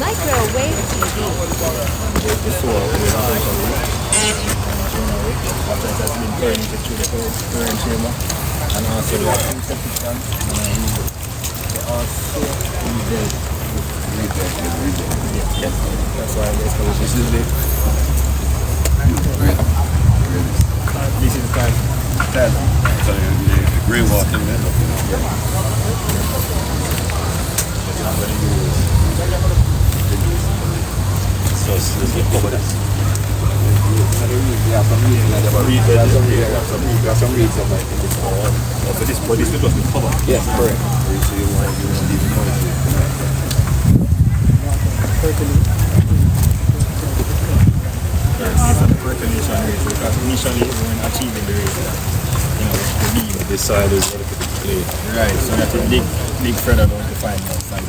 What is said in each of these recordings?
Microwave TV. After it has been permitted through the current chamber, and also we have two septic tanks, and they are so rebuilt. Yes, that's why the excavation. This is it. This is the time. So the grey water in there. So this will cover this. Yeah, some reeds of like this. For this, but this will just be covered. Yes, correct. So you want to leave it noisy. These are the percolation rates because initially when achieving the rates, the beam. This side is relatively clay. Right, so that will dig further down to find more sand.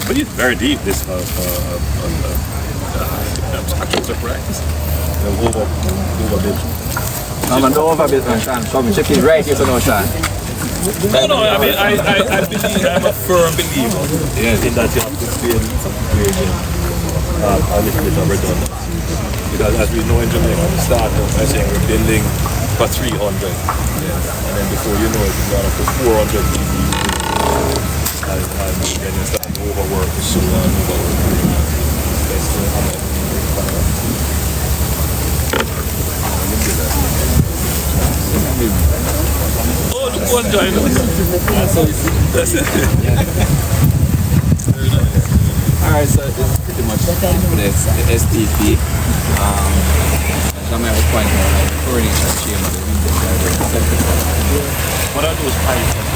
But it's very deep, this I'm surprised. The overbit. I'm an overbit, man, Sean. Come check it right here, so no, Sean. No, I mean, I believe, I'm a firm believer in that you have to stay in some gradient, a little bit of redundancy. Because as we know in Jamaica, we start off by saying we're building for 300. And then before you know it, you've gone up to 400 dB. And then you start to overwork, so on, overwork. Oh, look one guy. That's it. Alright, so this is pretty much for the STP. Some have a point on like coordination chamber, the region driver, the septic tank. What are those pipes that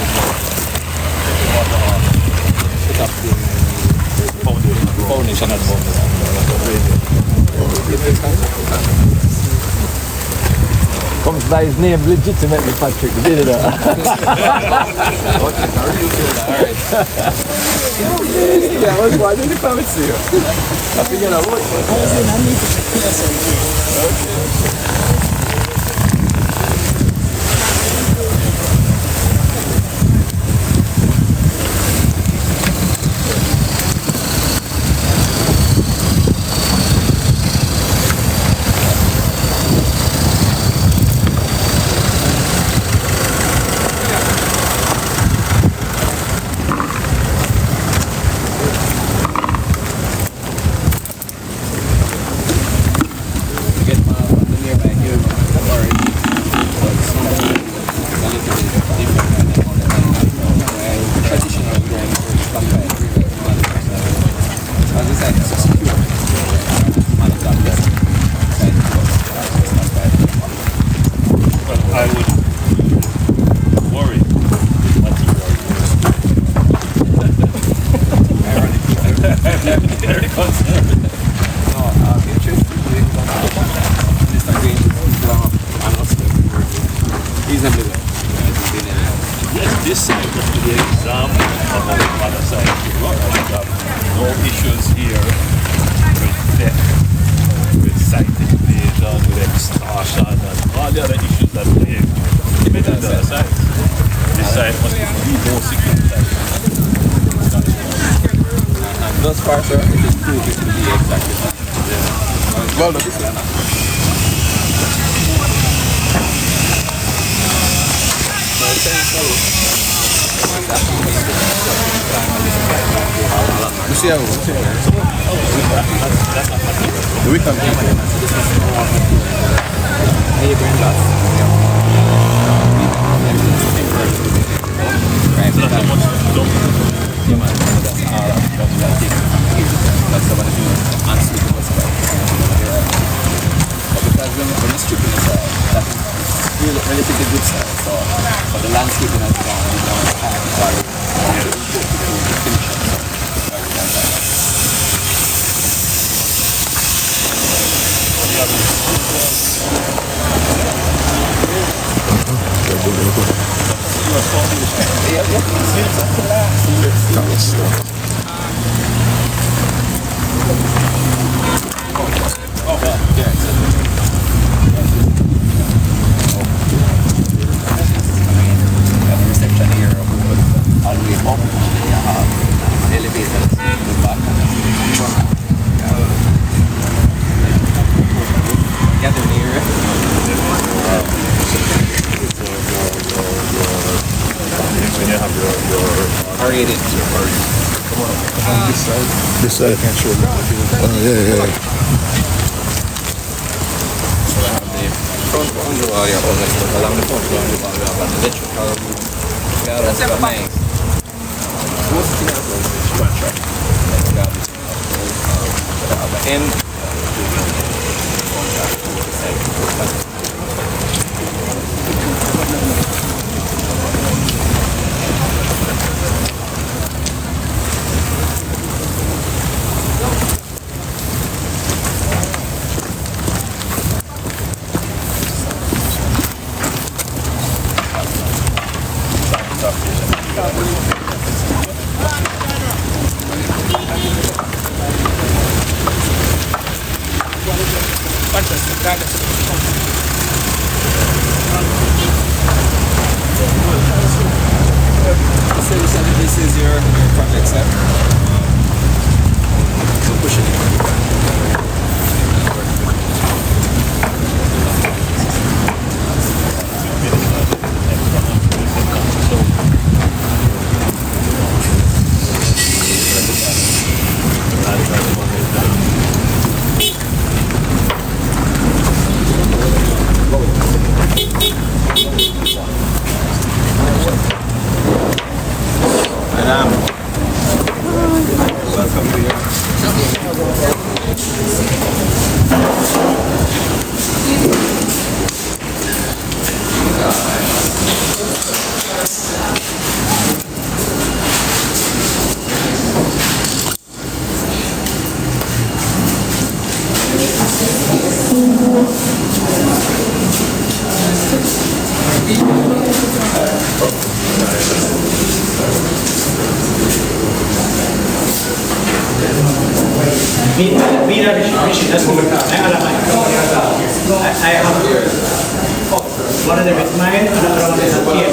Set up the foundation at the moment. Comes by his name legitimately, Patrick. Did it? Alright. Yeah, I was watching the comments here. I figured out what. This side of the example of the other side of the rock. I have no issues here with theft, with site invasion, with extortion, and all the other issues that we have on the other side. This side must be the more secure side. And thus far, sir, it is proved to be exactly that. Yeah. Well done. You see how the week I'm taking neighboring lots. Right, so that's much yeah, man. That's the one that you unspeakable what's about. But because when you're stripping the soil, that's really relatively good soil. So for the landscaping has gone, you don't have to worry about the finish. Reception here all the way up, elevators, back. This side. Can't show Yeah. So I have the front window area Holness, but along the front window we have an electrical room. We have also a nice roasting as well, the contract. We have this we have an end. This is your project set. So push it. Vina vicino supermercato, alla I have here. One of them is mine, another one is here.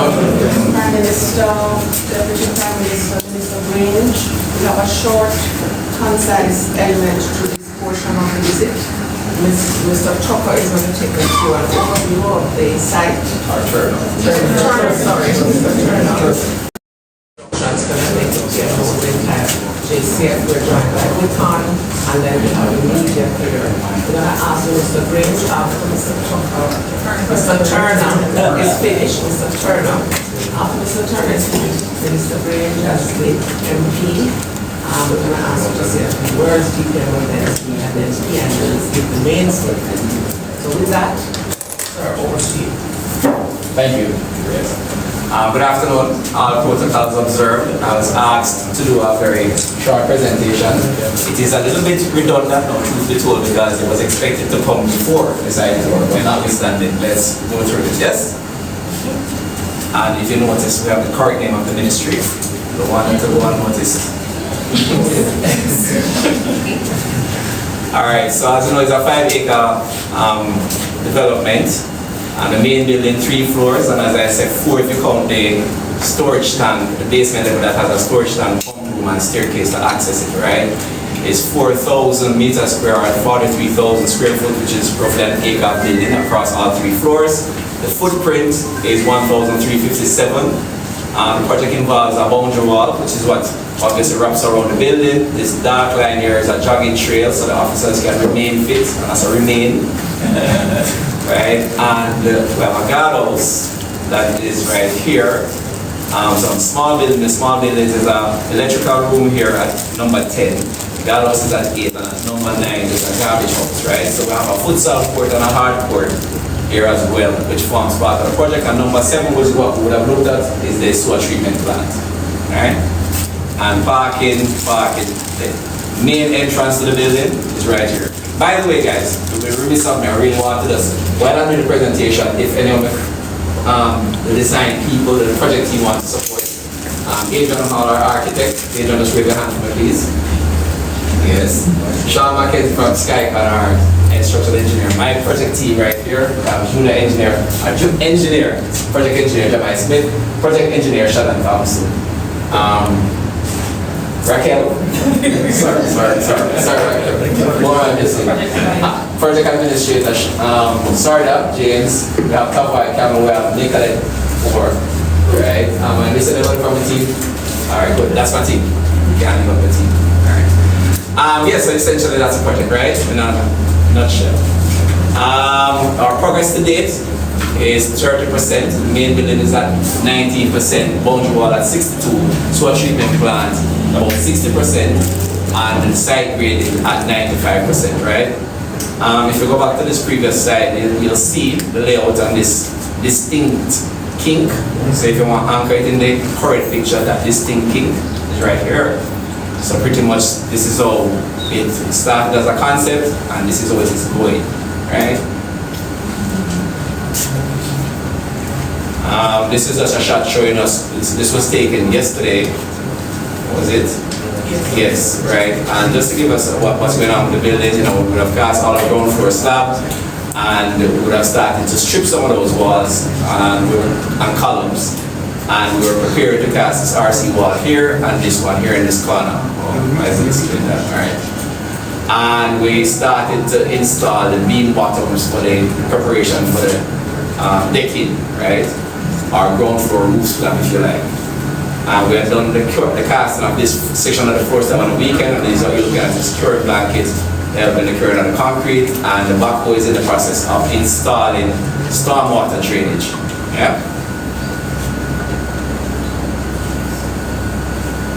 Prime Minister, Deputy Prime Minister, Minister Grange. We have a short, concise element to this portion of the visit. Mr. Tucker is going to take us through an overview of the site. Turner, sorry, Mr. Turner. That's going to take us here over the entire JCF. We're joined by Wicon, and then we have a media here. We're going to ask Mr. Grange after Mr. Tucker. Mr. Turner is finished. Mr. Turner. After Mr. Turner is finished, Mr. Grange as the MP. We're going to ask you to say a few words, detail on the SP, and then just give the main statement. So with that, sir, over to you. Thank you. Good afternoon. All protocols observed. I was asked to do a very short presentation. It is a little bit redundant, now truth be told, because it was expected to come before this item, but notwithstanding, let's go through it. Yes? And if you notice, we have the correct name of the ministry. The one that everyone noticed. Alright, so as you know, it's a 5-acre development, and the main building 3 floors, and as I said, 4 if you count the storage tank, the basement level that has a storage tank, pump room, and staircase to access it, right? It's 4,000 meters square or 43,000 square foot, which is roughly an acre building across all 3 floors. The footprint is 1,357. The project involves a boundary wall, which is what obviously wraps around the building. This dark line here is a jogging trail, so the officers can remain fit, and that's a remain. Right? And we have a guardhouse that is right here. Some small building. The small building is an electrical room here at number 10. The guardhouse is at 8, and at number 9 is a garbage house, right? So we have a futsal court and a hard court here as well, which forms part of the project. And number 7, which is what we would have looked at, is the sewer treatment plant. Right? And parking. The main entrance to the building is right here. By the way, guys, to be remiss of me, I really wanted us, while I'm doing the presentation, if any of the design people, the project team want to support, Adrian Hall, our architect. Adrian, just wave your hand for me, please. Yes. Sean McKenzie from Skycon, our structural engineer. My project team right here, junior engineer, project engineer Jamai Smith, project engineer Shannon Thompson. Raquel, sorry, Raquel. More I'm missing. Project administrator, Sarda, James, we have Tava, Cameron, we have Nicolette, right? And this is anybody from the team? Alright, good, that's my team. You can't leave up the team. Alright. Yeah, so essentially that's a project, right? In a nutshell. Our progress to date is 30%. The main building is at 19%. Boundary wall at 62. Sewer treatment plant about 60%. And the site grade is at 95%, right? If you go back to this previous slide, you'll see the layout on this distinct kink. So if you want to anchor it in the current picture, that distinct kink is right here. So pretty much this is how it started as a concept, and this is how it is going, right? This is just a shot showing us, this was taken yesterday, was it? Yes, right. And just to give us what's going on with the building, you know, we would have cast all our ground floor slab, and we would have started to strip some of those walls and columns. And we were prepared to cast this RC wall here and this one here in this corner. That, right? And we started to install the beam bottoms for the preparation for the decking, right? Our ground floor roof slab, if you like. And we have done the casting of this section of the floor slab on the weekend, and these are you looking at the security blankets. They have been cured on the concrete, and the backhoe is in the process of installing stormwater drainage. Yeah.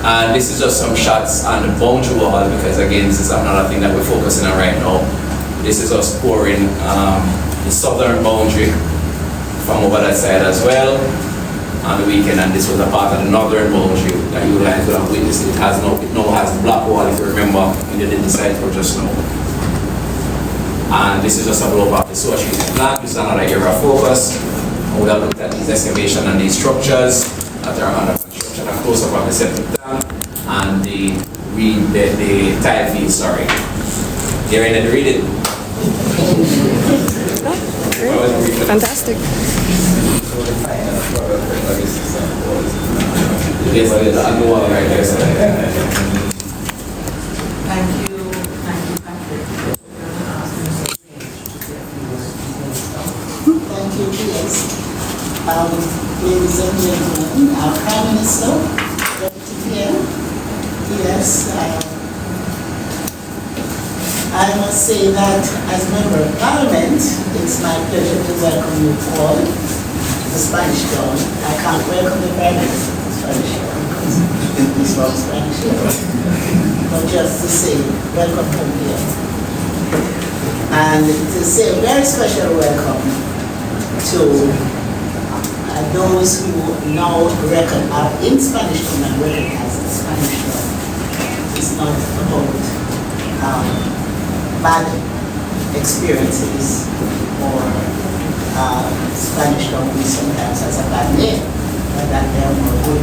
And this is just some shots on the boundary wall, because again, this is another thing that we're focusing on right now. This is us pouring the southern boundary from over that side as well on the weekend, and this was a part of the northern boundary that you guys would have witnessed. It has a black wall, if you remember when you did the site for just now. And this is just a blow up of the sewer treatment plant. This is another area of focus. We have looked at these excavation and these structures that are under construction, a close up of the septic tank and the tile field, sorry. You're in the reading. Fantastic. Yes, I know what I guess. Thank you, Patrick. Thank you, yes. Ladies and gentlemen, our Prime Minister, Deputy Pierre, yes, I must say that as Member of Parliament, it's my pleasure to welcome you all to Spanish Town. I can't welcome the Prime Minister to Spanish Town because he's from Spanish Town. But just to say, welcome home here. And to say a very special welcome to those who now are in Spanish Town and recognize the Spanish Town. It's not about bad experiences or Spanish Town we sometimes has a bad name, but that they are more good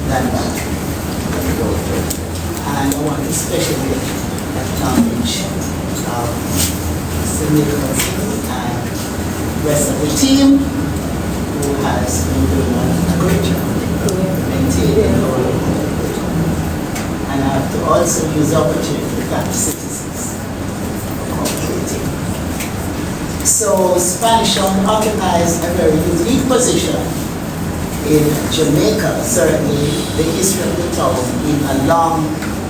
than bad. And I want to especially acknowledge Mr. Nicholson and the rest of the team who has been doing a great job maintaining our local. And I have to also use the opportunity to thank citizens for cooperating. So Spanish Town occupies a very unique position in Jamaica, certainly the history of the town in a long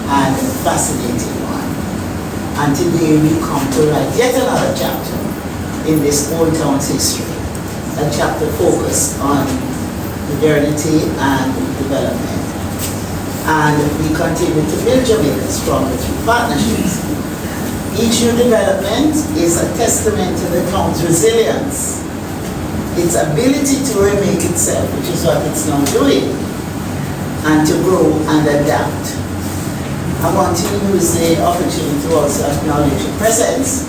and fascinating one. And today we come to write yet another chapter in this old town's history, a chapter focused on modernity and development. And we continue to build Jamaica stronger through partnerships. Each new development is a testament to the town's resilience, its ability to remake itself, which is what it's now doing, and to grow and adapt. I want to use the opportunity to also acknowledge the presence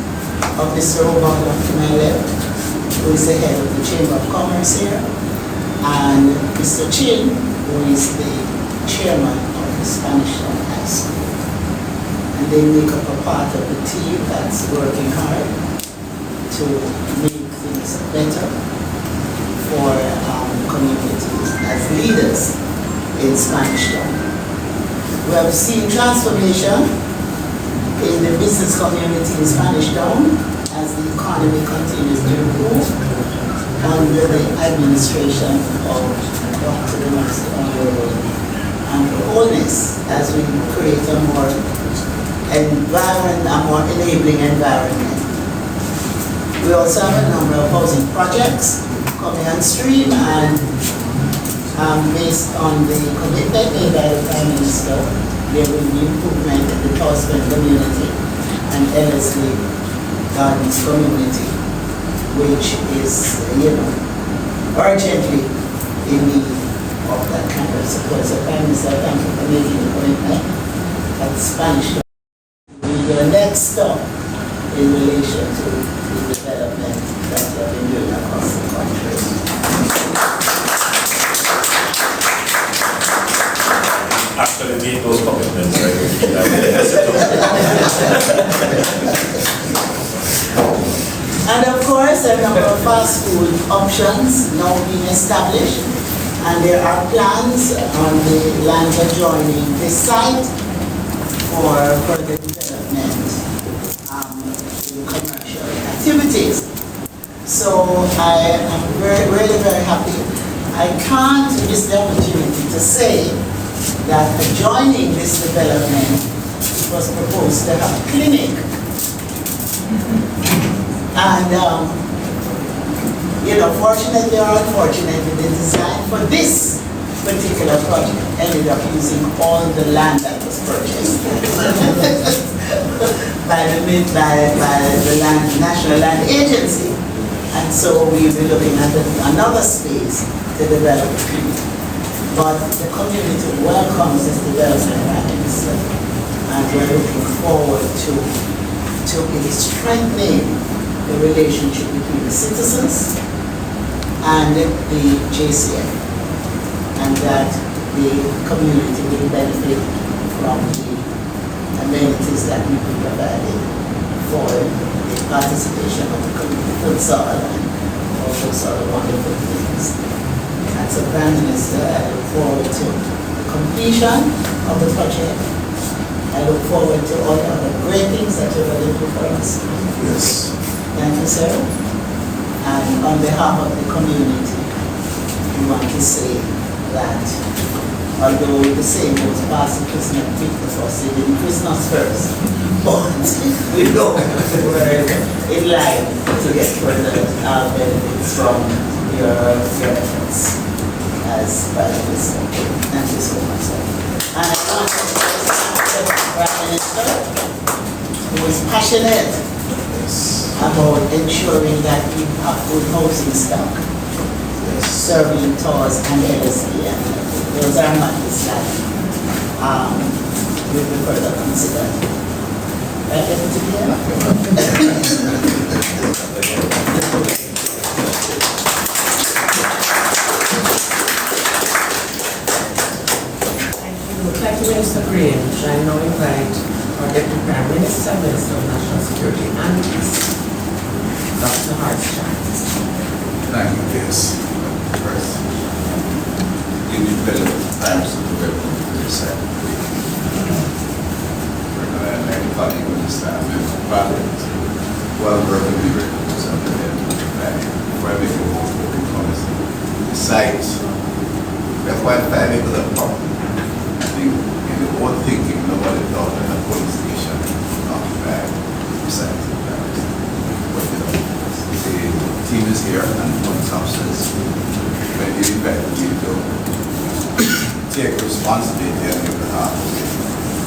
of Mr. Obama to my left, who is the head of the Chamber of Commerce here, and Mr. Chin, who is the chairman of the Spanish Town High School. And they make up a part of the team that's working hard to make things better for communities as leaders in Spanish Town. We have seen transformation in the business community in Spanish Town as the economy continues to improve under the administration of Dr. Honorable and Holness, as we create a more enabling environment. We also have a number of housing projects coming on stream, and based on the commitment made by the Prime Minister, there will be improvement in the Towsville community and Ellerslie Gardens community, which is, urgently in need of that kind of support. So Prime Minister, thank you for making the commitment at Spanish Town. Will be the next stop in relation to the development that we have been doing across the country. Actually made those commitments, right? And of course, a number of fast food options now being established, and there are plans on the land adjoining this site for further development in commercial activities. So I am really very happy. I can't miss the opportunity to say that adjoining this development, it was proposed to have a clinic. And, fortunately or unfortunately, the design for this particular project ended up using all the land that was purchased by the National Land Agency. And so we'll be looking at another space to develop the clinic. But the community welcomes this development, and we're looking forward to strengthening the relationship between the citizens and the JCF, and that the community will benefit from the amenities that we be provided for the participation of the community, futsal and all those other wonderful things. As a Prime Minister, I look forward to the completion of the project. I look forward to all the other great things that you're going to do for us. Yes. Thank you, sir. And on behalf of the community, we want to say that although the saying was passing Christmas week for us, it didn't Christmas first, but we know we're in line to get further benefits from your efforts as Prime Minister. Thank you so much, sir. And I want to thank the Prime Minister, who is passionate about ensuring that we have good housing stock, serving TORS and LSP, and those are matters that we will further consider. Right, Deputy Mayor? Thank you, Minister Grange. I now invite our Deputy Prime Minister, Minister of National Security and Peace, Dr. Hartstrand. Thank you, yes. First, give me pleasure times to the this side. We're going to have a party with the staff and violence. Well, we're going to be represented where we go because the sites, that's why 5 acres of property. I think in the old thinking, nobody thought that a police station occupied besides the palace. But you know, the team is here and police officers, when they invite me to take responsibility on your behalf of the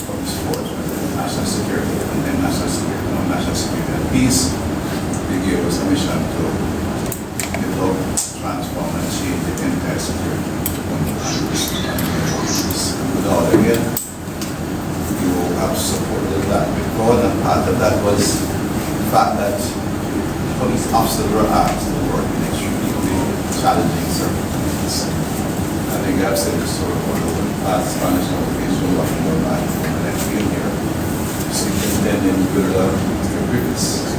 police force, national security, and then national security and peace, they gave us a mission to develop, transform, and change the entire security. Without again, you have supported that before, and part of that was the fact that police officers were asked to work in extremely challenging circumstances. I think I've said this story before, the past Spanish occupation of more than that came here. Superintendent Griffiths,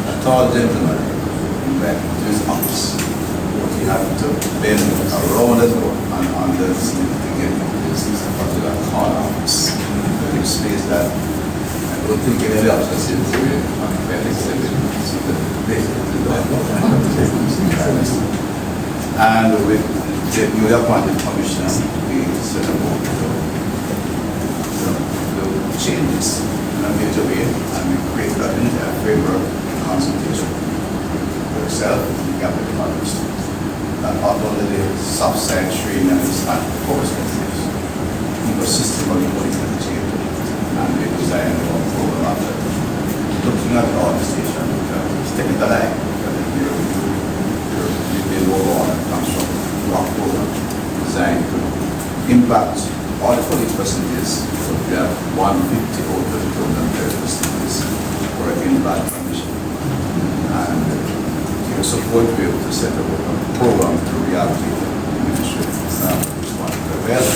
a tall gentleman, went to his office. He had to bend around the door and under the seat to get into this particular corner office. The space that I don't think any of us is very and with the newly appointed commissioner, we set about the changes in a major way, and we create that entire framework consultation for yourself and the cabinet departments. Not only the soft side training and the smart force message, ecosystem of the political change, and we design our program after looking at all the station, taking the line, the lower on comes from our program designed to impact all the police facilities. So we have 150 out of the 230 facilities working in bad condition. And your support to be able to set up a program to rehabilitate the administrative staff that respond to well.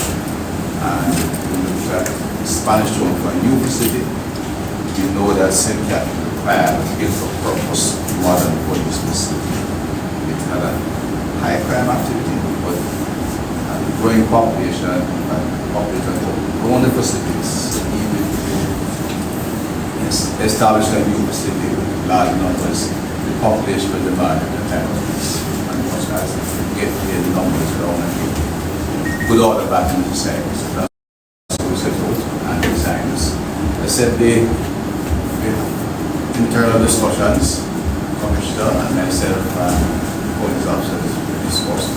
And we look at Spanish Town for a new facility. We know that St. Catherine required built for purpose modern police facility. It had a high crime activity, but growing population and population own the facilities, even establish a new facility with large numbers. The population will demand at the time of this, and much as get the numbers around and get good order back in the society. So that's what we set out and designed this. I said the internal discussions, Commissioner and myself and police officers discussed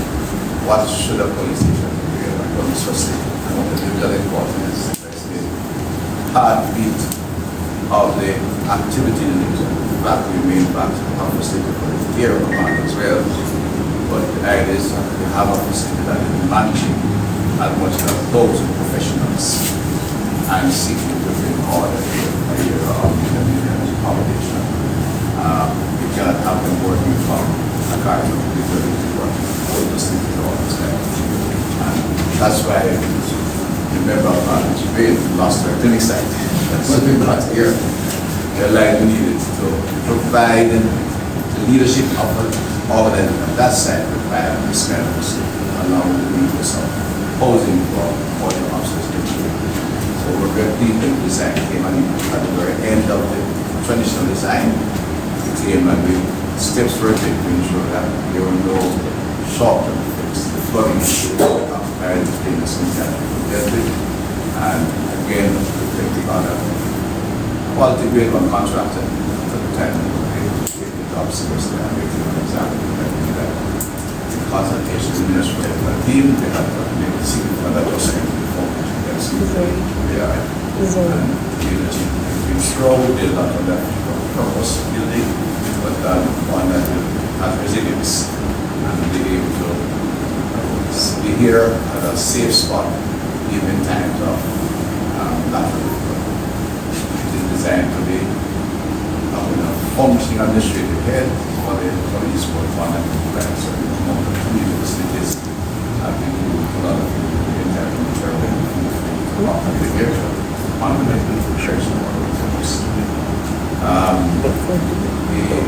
what should a police station be, a police facility, and what the really important is the heartbeat of the activity in the region. Back we remain back to our facility for the air command as well. But the idea is we have a facility that is managing as much as 1,000 professionals and seeking to bring order a year of accommodation. We cannot have them working from a car to work all the facilities all the time. And that's why the member of Parliament lost their clinic site. That's what we got here. The line we needed to provide the the leadership of the organization on that side required this kind of facility, along with the needs of housing for the officers. So we're very pleased that the design came at the very end of the traditional design. It came and with steps were taken to ensure that there were no short-term effects. The flooding issue of marriage payments and that dealt with. And again, reflecting on a quality grade one contractor for the time the job seriously and making an example that in consultation with the administrative team, they have made a significant adjustment to the formation. And we strong build on that purpose building, but one that has resilience and be able to be here at a safe spot even in times of natural. It is designed to be functioning administrative head for the police for the grants and among the community facilities have been moved to other people in the entire the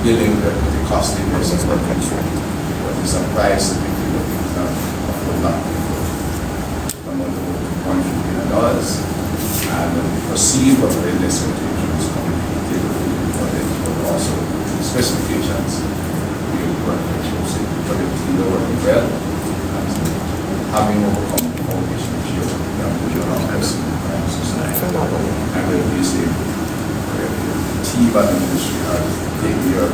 building the cost is what is a price of not $1.2 million and proceed with the list of insurance company but also specifications we work for the team working well and having overcome the foundation issue and we're using the team and the industry are taking your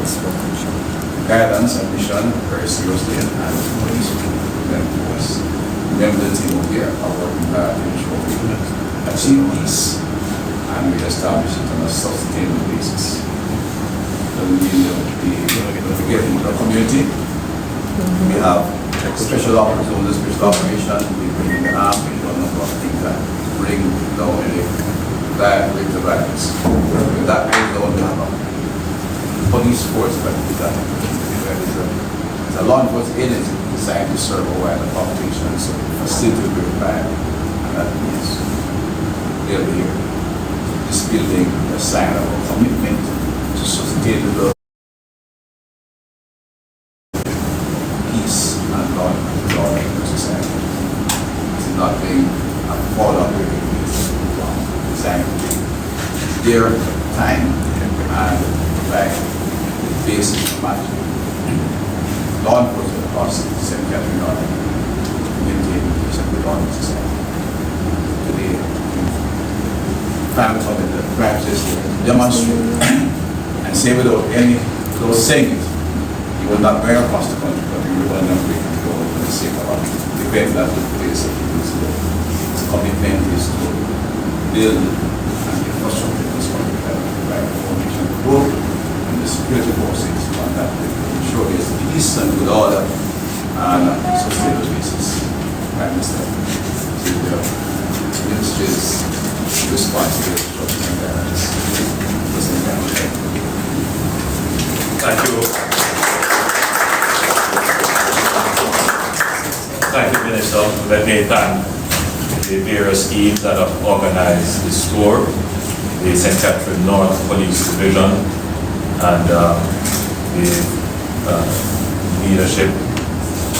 guidance and mission very seriously and police members the team over here are working hard to ensure we achieve peace and we establish it on a sustainable basis. So we get into the community. We have special opportunities, special operation, we bring in the arm, we do a number of things that bring down the violence. With that brings down the police force that it's a law enforcement agency designed to serve a wider population, so facility will be bad, and that means they'll be here. This building a sign of a commitment to sustain the peace and law in the society. It's not being a fallout of designed to be their time and provide the basic management. Law enforcement across the same country not maintain peace and law in society. Today, family of the practice demonstrate and say without saying it, you will not bear across the country, but you will not break and go for the sake of the event that took place a few weeks ago. Its commitment is to build and infrastructure this country that will provide the foundation of growth and the security forces on that ensure there's peace and good order and sustainable basis. Prime Minister, to the ministry's responsibility to Thank you. Thank you, Minister. Let me thank the various teams that have organized this tour, the St. Catherine North Police Division, and the leadership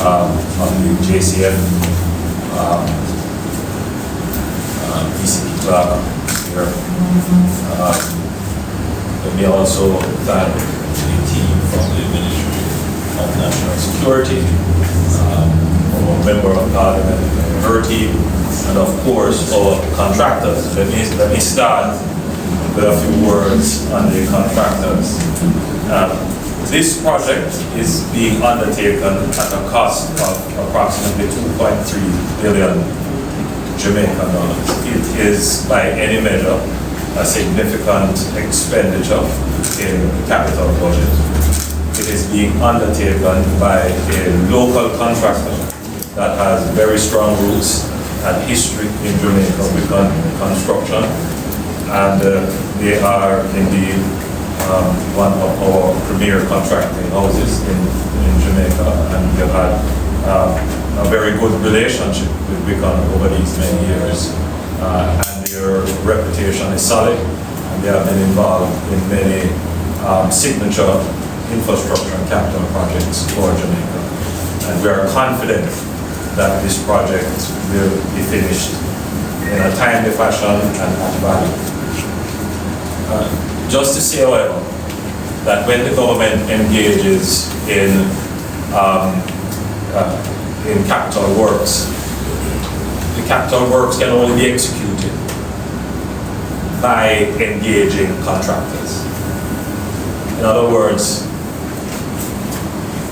of the JCF, ECP Clark here. Let me also thank the team from the Ministry of National Security, our Member of Parliament, her team, and of course our contractors. Let me start with a few words on the contractors. This project is being undertaken at a cost of approximately 2.3 billion Jamaican dollars. It is by any measure a significant expenditure in the capital budget. It is being undertaken by a local contractor that has very strong roots and history in Jamaica with construction, and they are indeed one of our premier contracting houses in Jamaica, and we have had a very good relationship with Wicon over these many years, and their reputation is solid, and they have been involved in many signature infrastructure and capital projects for Jamaica. And we are confident that this project will be finished in a timely fashion and at value. Just to say, however, that when the government engages in capital works, the capital works can only be executed by engaging contractors. In other words,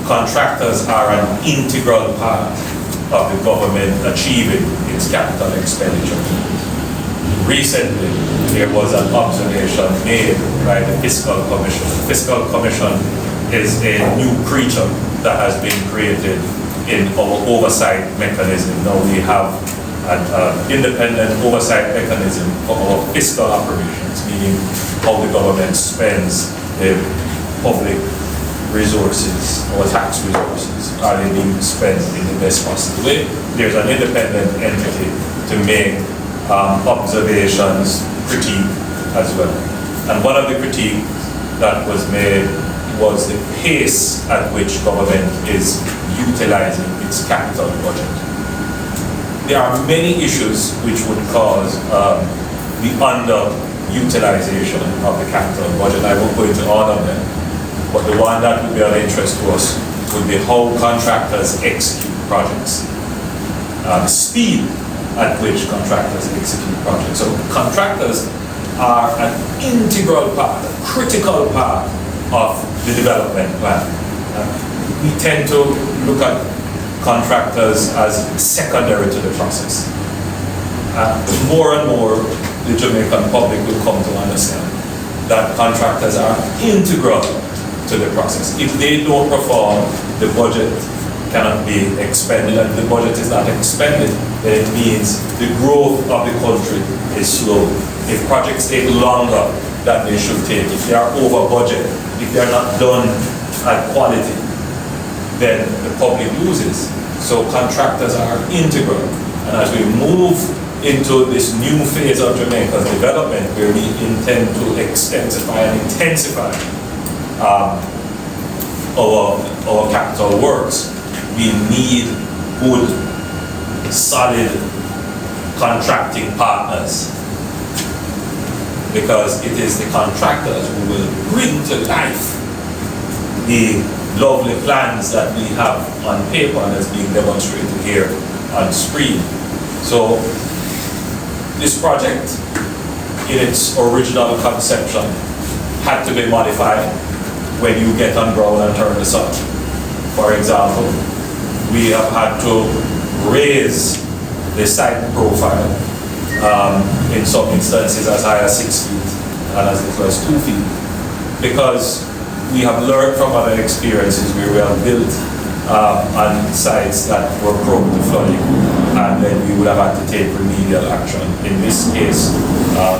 contractors are an integral part of the government achieving its capital expenditure. Recently, there was an observation made by the Fiscal Commission. The Fiscal Commission is a new creature that has been created in our oversight mechanism. Now we have an independent oversight mechanism for our fiscal operations, meaning how the government spends the public resources or tax resources. Are they being spent in the best possible way? There's an independent entity to make observations, critique as well. And one of the critique that was made was the pace at which government is utilizing its capital budget. There are many issues which would cause the underutilization of the capital budget. I won't go into all of them, but the one that would be of interest to us would be how contractors execute projects. The speed at which contractors execute projects. So contractors are an integral part, a critical part of the development plan. We tend to look at contractors as secondary to the process. More and more, the Jamaican public will come to understand that contractors are integral to the process. If they don't perform, the budget cannot be expended, and if the budget is not expended, then it means the growth of the country is slow. If projects take longer than they should take, if they are over budget, if they are not done at quality, then the public loses. So contractors are integral. And as we move into this new phase of Jamaica's development, where we intend to extensify and intensify our capital works, we need good, solid contracting partners, because it is the contractors who will bring to life the lovely plans that we have on paper and is being demonstrated here on screen. So this project, in its original conception, had to be modified when you get on ground and turn the sun. For example, we have had to raise the site profile in some instances as high as 6 feet and as little as 2 feet, because we have learned from other experiences where we have built on sites that were prone to flooding, and then we would have had to take remedial action. In this case,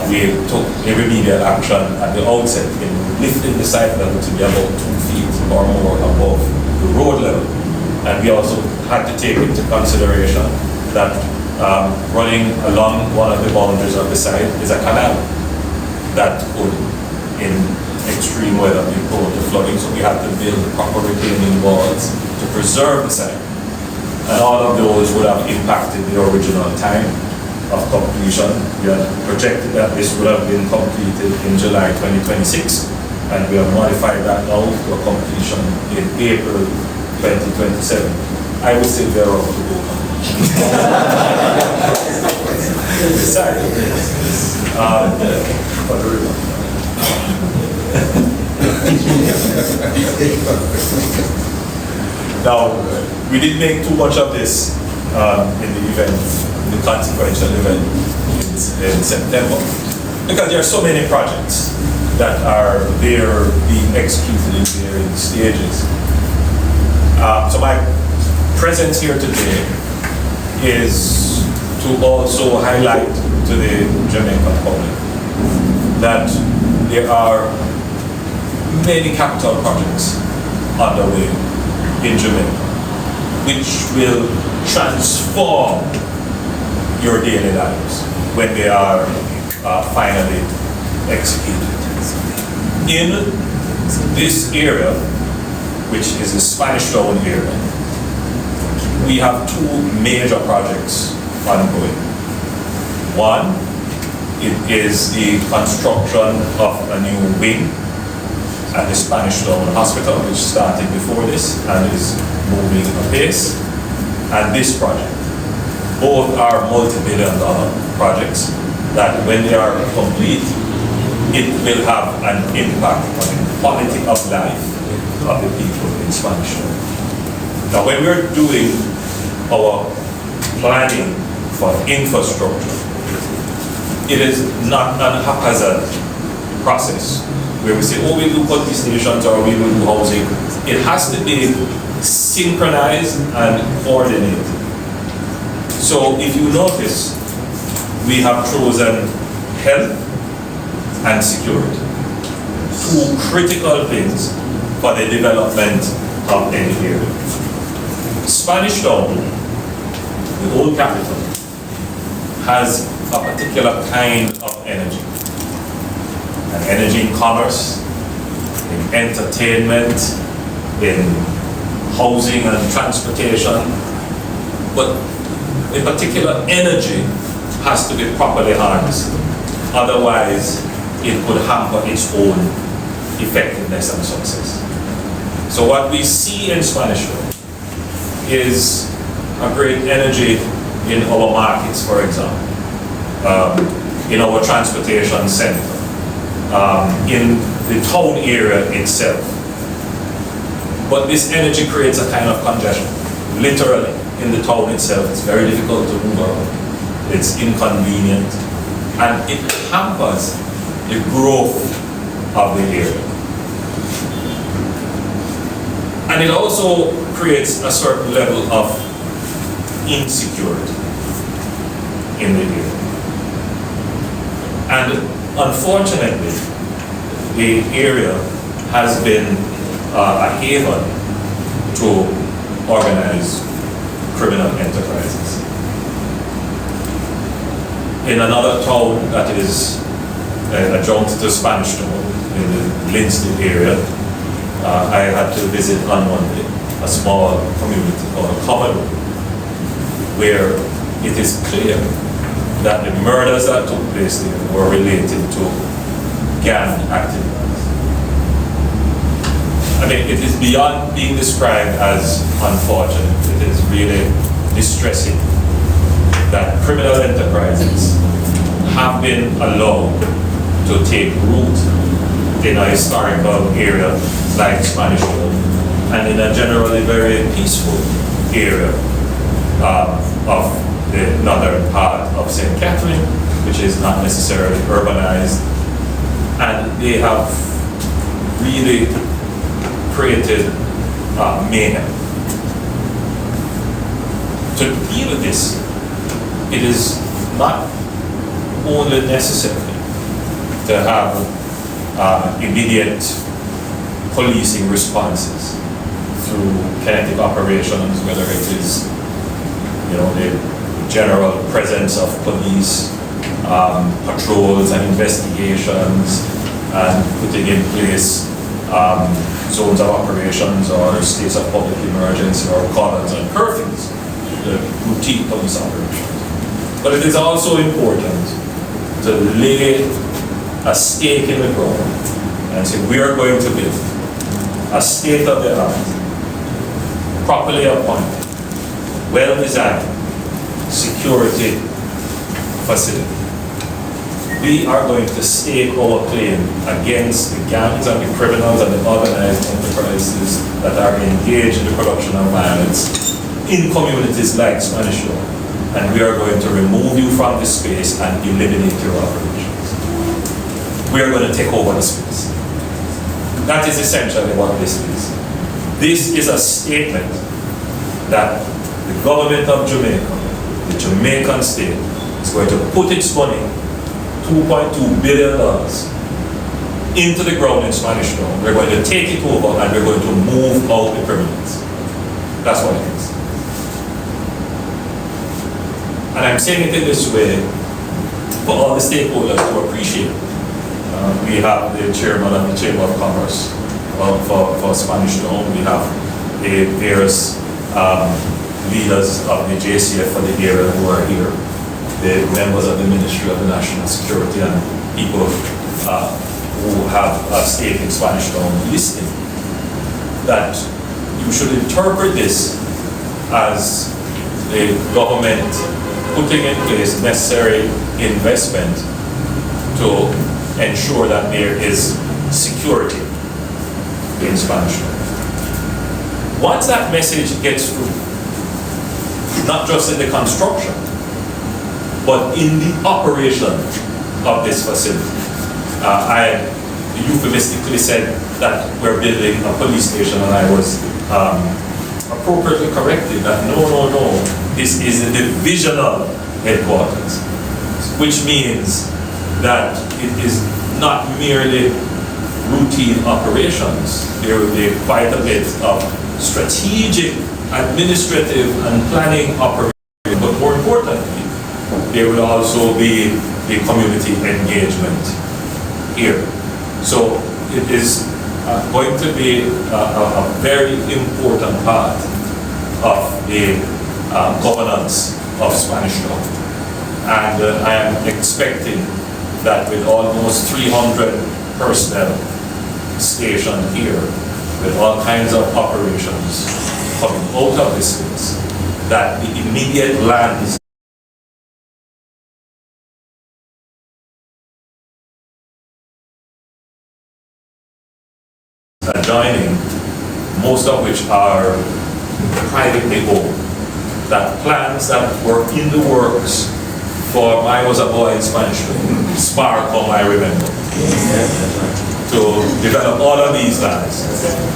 we took a remedial action at the outset in lifting the site level to be about 2 feet or more above the road level. And we also had to take into consideration that running along one of the boundaries of the site is a canal that could, in extreme weather, be prone to flooding. So we had to build proper retaining walls to preserve the site. And all of those would have impacted the original time of completion. We had projected that this would have been completed in July 2026, and we have modified that now to a completion in April 2027. I would say they're off to go. Sorry. For the river. Now, we didn't make too much of this in the event, the consequential event in September, because there are so many projects that are there being executed in varying stages. So my presence here today is to also highlight to the Jamaican public that there are many capital projects underway in Jamaica which will transform your daily lives when they are finally executed. In this area, which is the Spanish Town area, we have two major projects ongoing. One, it is the construction of a new wing at the Spanish Town Hospital, which started before this and is moving apace. And this project, both are multi-billion-dollar projects that when they are complete, it will have an impact on the quality of life of the people in Spanish Town. Now, when we're doing our planning for infrastructure, it is not a haphazard process where we say, oh, we do police stations or we will do housing. It has to be synchronized and coordinated. So if you notice, we have chosen health and security, two critical things for the development of any area. Spanish Town, the old capital, has a particular kind of energy. An energy in commerce, in entertainment, in housing and transportation. But a particular energy has to be properly harnessed. Otherwise, it could hamper its own effectiveness and success. So what we see in Spanish Town is a great energy in our markets, for example, in our transportation center, in the town area itself. But this energy creates a kind of congestion. Literally, in the town itself, it's very difficult to move around. It's inconvenient, and it hampers the growth of the area. And it also creates a certain level of insecurity in the area. And unfortunately, the area has been a haven to organized criminal enterprises. In another town that is adjunct to Spanish Town, in the Linston area, I had to visit on Monday a small community called Common, where it is clear that the murders that took place there were related to gang activities. I mean, it is beyond being described as unfortunate. It is really distressing that criminal enterprises have been allowed to take root in a historical area like Spanish Town and in a generally very peaceful area of the northern part of St. Catherine, which is not necessarily urbanized. And they have really created mayhem. To deal with this, it is not only necessary to have immediate policing responses through kinetic operations, whether it is, the general presence of police, patrols and investigations, and putting in place zones of operations or states of public emergency or cordons and curfews, the routine police operations. But it is also important to lay a stake in the ground and say we are going to build a state-of-the-art, properly appointed, well-designed security facility. We are going to stake our claim against the gangs and the criminals and the organized enterprises that are engaged in the production of violence in communities like Spanish Town. And we are going to remove you from the space and eliminate your operations. We are going to take over the space. That is essentially what this is. This is a statement that the government of Jamaica, the Jamaican state, is going to put its money, $2.2 billion, into the ground in Spanish Town. We're going to take it over and we're going to move out the criminals. That's what it is. And I'm saying it in this way for all the stakeholders to appreciate. We have the chairman of the Chamber of Commerce for Spanish Town. We have various leaders of the JCF for the area who are here, the members of the Ministry of National Security, and people who have a stake in Spanish Town listening, that you should interpret this as the government putting in place necessary investment to ensure that there is security in Spanish Town. Once that message gets through, not just in the construction, but in the operation of this facility. I euphemistically said that we're building a police station, and I was appropriately corrected that no, this is a divisional headquarters, which means that it is not merely routine operations. There will be quite a bit of strategic, administrative, and planning operations, but more importantly, there will also be the community engagement here. So it is going to be a very important part of the governance of Spanish Town. And I am expecting that with almost 300 personnel stationed here, with all kinds of operations coming out of this space, that the immediate lands adjoining, most of which are privately owned, that plans that were in the works for when I was a boy in Spanish, Sparkle, I remember, to develop all of these lands,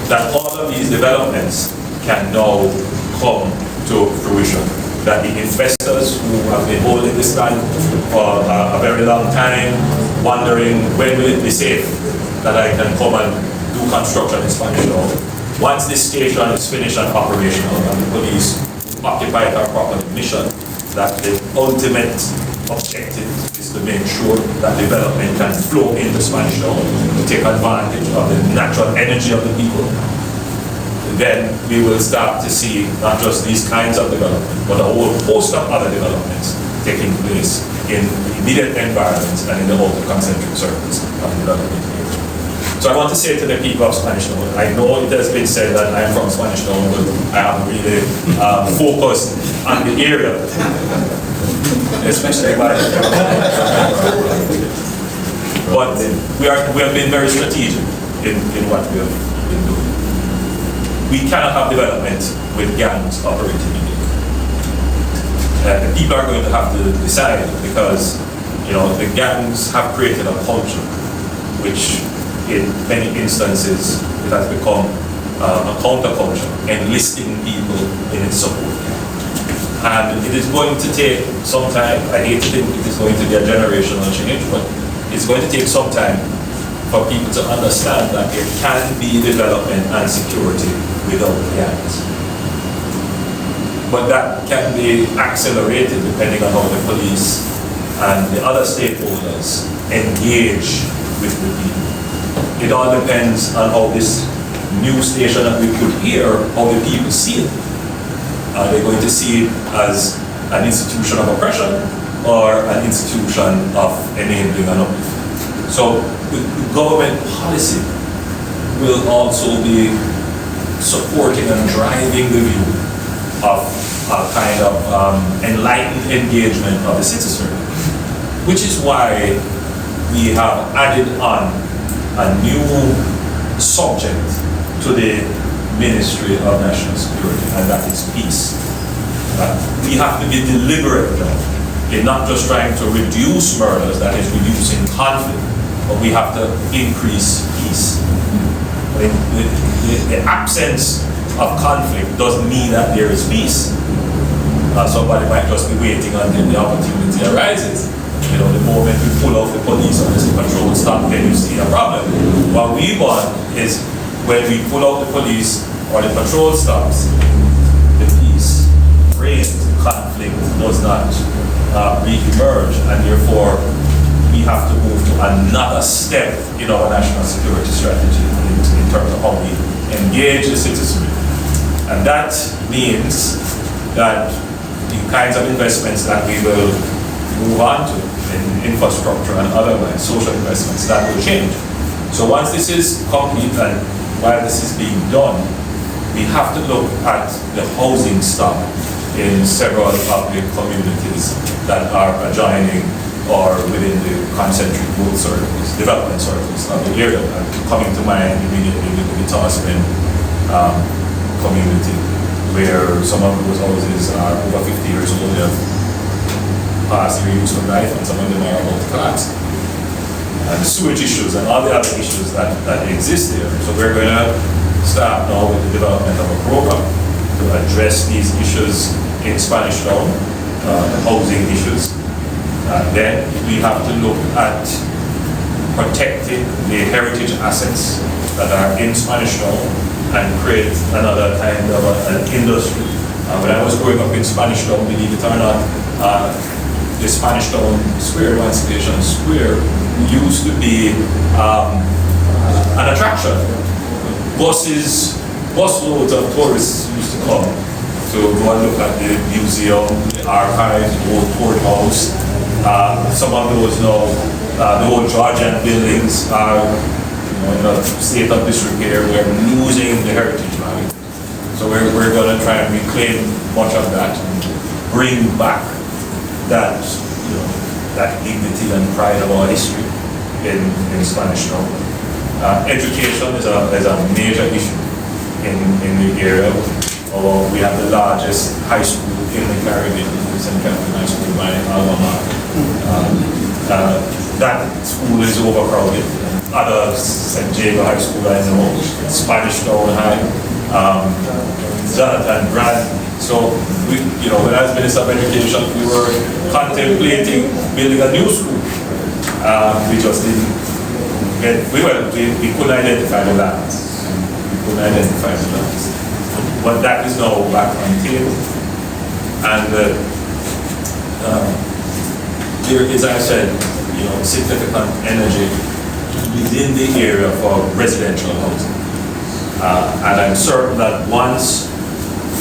that all of these developments can now come to fruition. That the investors who have been holding this land for a very long time, wondering when will it be safe that I can come and do construction in Spanish Town. Once this station is finished and operational, and the police occupy it our proper mission, that the ultimate objective is to make sure that development can flow into Spanish Town to take advantage of the natural energy of the people. Then we will start to see not just these kinds of development, but a whole host of other developments taking place in the immediate environments and in the outer concentric circles of development here. So I want to say to the people of Spanish Town, I know it has been said that I am from Spanish Town, but I haven't really focused on the area, especially by but we have been very strategic in what we have been doing. We cannot have development with gangs operating in it. The people are going to have to decide, because the gangs have created a culture which in many instances it has become a counterculture, enlisting people in its support. And it is going to take some time. I hate to think it is going to be a generational change, but it's going to take some time for people to understand that there can be development and security without gangs. But that can be accelerated depending on how the police and the other stakeholders engage with the people. It all depends on how this new station that we put here, how the people see it. Are they going to see it as an institution of oppression or an institution of enabling and upliftment? So the government policy will also be supporting and driving the view of a kind of enlightened engagement of the citizenry, which is why we have added on a new subject to the Ministry of National Security, and that is peace. We have to be deliberate now in not just trying to reduce murders, that is reducing conflict, but we have to increase peace. The absence of conflict doesn't mean that there is peace. Somebody might just be waiting until the opportunity arises. The moment we pull off the police or the patrol stop, then you see a problem. What we want is when we pull out the police or the patrol stops, the peace reigns, conflict does not re-emerge, and therefore we have to move to another step in our national security strategy in terms of how we engage the citizenry. And that means that the kinds of investments that we will move on to in infrastructure and otherwise social investments, that will change. So once this is complete and while this is being done, we have to look at the housing stock in several of the communities that are adjoining or within the concentric growth circles, development circles of the area. And coming to mind immediately the Tosman community, where some of those houses are over 50 years old, they have past their useful life, and some of them are about to collapse. And sewage issues and all the other issues that exist there. So we're going to start now with the development of a program to address these issues in Spanish Town, the housing issues. And then we have to look at protecting the heritage assets that are in Spanish Town and create another kind of an industry. When I was growing up in Spanish Town, believe it or not, the Spanish Town Square, Emancipation Square, used to be an attraction. Busloads of tourists used to come to go and look at the museum, the archives, the old courthouse. Some of those now, the old Georgian buildings are in a state of disrepair. We're losing the heritage value. So we're going to try and reclaim much of that, bring back that, that dignity and pride of our history in Spanish Town. Education is a major issue in the area. Although we have the largest high school in the Caribbean, St. Catherine High School by alma mater. That school is overcrowded. Other St. Jago High School, I know, Spanish Town High, Jonathan Brand. So when I was Minister of Education, we were contemplating building a new school. We just didn't get, we couldn't identify the lands. But that is now back on the table. And there is, I said, significant energy within the area for residential housing. And I'm certain that once the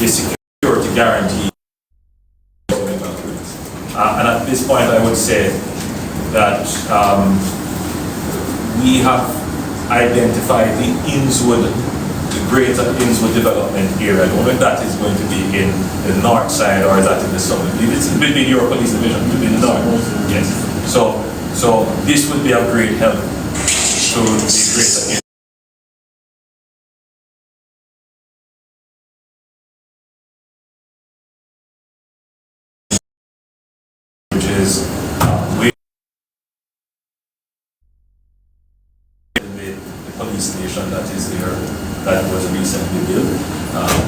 security guarantee. And at this point, I would say that we have identified the Innswood, the greater Innswood development area. I don't know if that is going to be in the north side or is that in the south. It's within your police division, within the north. Yes. So this would be of great help to the greater Innswood. Station that is there, that was recently built,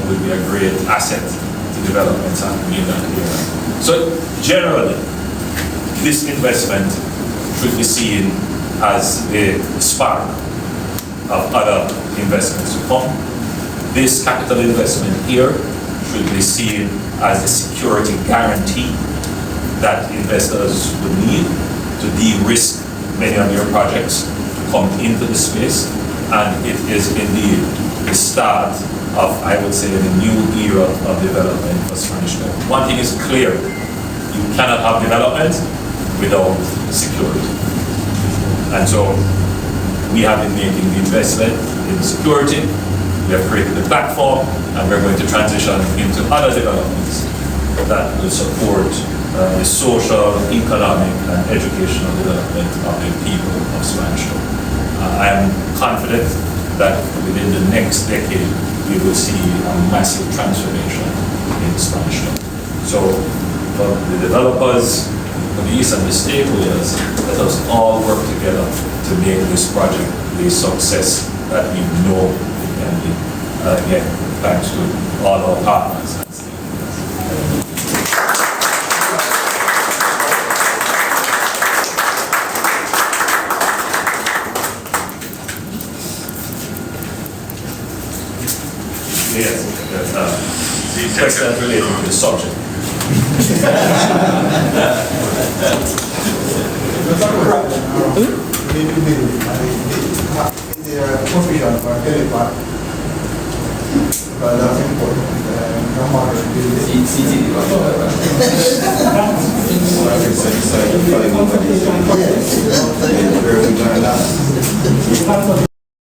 would be a great asset to development in that area. So generally, this investment should be seen as a spark of other investments to come. This capital investment here should be seen as a security guarantee that investors would need to de-risk many of your projects to come into the space. And it is indeed the start of, I would say, the new era of development for Spanish Town. One thing is clear, you cannot have development without security. And so we have been making the investment in security, we have created the platform, and we're going to transition into other developments that will support the social, economic, and educational development of the people of Spanish Town. I am confident that within the next decade, we will see a massive transformation in Spanish Town. So, for the developers, police, and the stakeholders, let us all work together to make this project the success that we know it can be. Again, thanks to all our partners. Yes, questions related to the subject. Provision for teleport, but that's important. No matter the